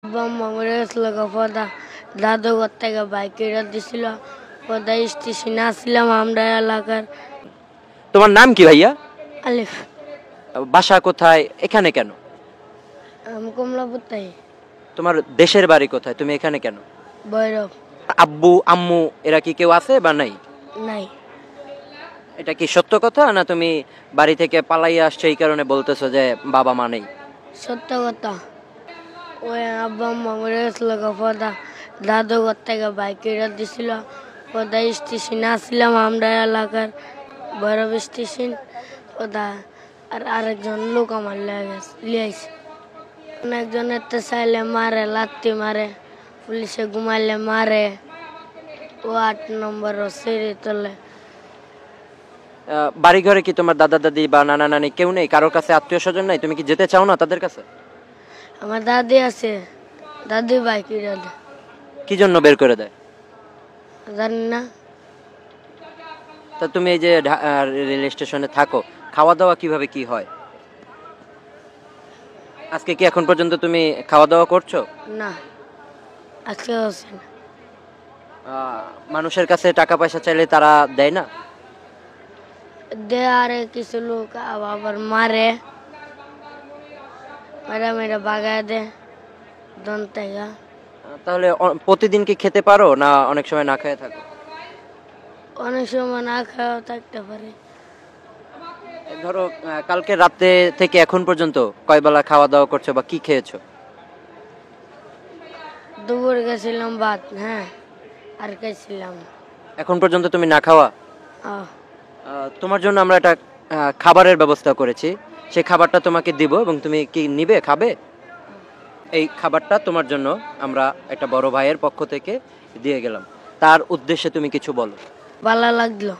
বম্মা মরে গেছিল পদা দাদু ঘর থেকে বাইক কিনে দিছিল। পদা স্টেশনে আসছিলাম আমরা এলাকার। তোমার নাম কি ভাইয়া? আলিফ। বাসা কোথায়, এখানে কেন? আমি কমলাপুর তাই। তোমার দেশের বাড়ি কোথায়, তুমি এখানে কেন? ভৈরব। আব্বু আম্মু এরা কি কেউ আছে বা নাই? নাই। এটা কি সত্য কথা, না তুমি বাড়ি থেকে পালাইয়া আসছো এই কারণে বলতেছো যে বাবা মা নেই? সত্য কথা। ওই আব্বা আম্মা মরে গেছিল পদা দাদু ঘর থেকে বাইক কিনে দিছিল। পদা স্টেশনে আসছিলাম আমরা এলাকার ভৈরব স্টেশন। পদা আর আরেকজন লোক আমার লিয়াইছে। অনেকজনের তো চাইলে মারে, লাত্তি মারে, পুলিশে ঘুমাইলে মারে, ও 8 নম্বর সিঁড়ি তোলে। বাড়ি ঘরে কি তোমার দাদা দাদি বা নানা নানি কেউ নেই, কারোর কাছে আত্মীয় স্বজন নাই? তুমি কি যেতে চাও না তাদের কাছে? আমার দাদি আছে, দাদি বাইক কিনে দেয়। কি জন্য বের করে দেয়? জানি না। তা তুমি এই যে রেল স্টেশনে থাকো, খাওয়া দাওয়া কিভাবে কি হয়? আজকে কি এখন পর্যন্ত তুমি খাওয়া দাওয়া করছো? না, আজকে হচ্ছে না। মানুষের কাছে টাকা পয়সা চাইলে তারা দেয় না? দে আরে কিছু লোক আবার মারে, মেরা মেরা বাগায় দে দন থেকে। তাহলে প্রতিদিন কি খেতে পারো, না অনেক সময় না খেয়ে থাকো? অনেক সময় না খাওয়া থাকতে পারে। ধরো কালকে রাতে থেকে এখন পর্যন্ত কয় বেলা খাওয়া দাওয়া করছো বা কি খেয়েছো? দুপুর গেছিলাম ভাত, হ্যাঁ, আর গেছিলাম। এখন পর্যন্ত তুমি না খাওয়া? আহ, তোমার জন্য আমরা একটা খাবারের ব্যবস্থা করেছি, সেই খাবারটা তোমাকে দিব এবং তুমি কি নিবে, খাবে? এই খাবারটা তোমার জন্য আমরা একটা বড় ভাইয়ের পক্ষ থেকে দিয়ে গেলাম, তার উদ্দেশ্যে তুমি কিছু বলো। ভালো লাগলো।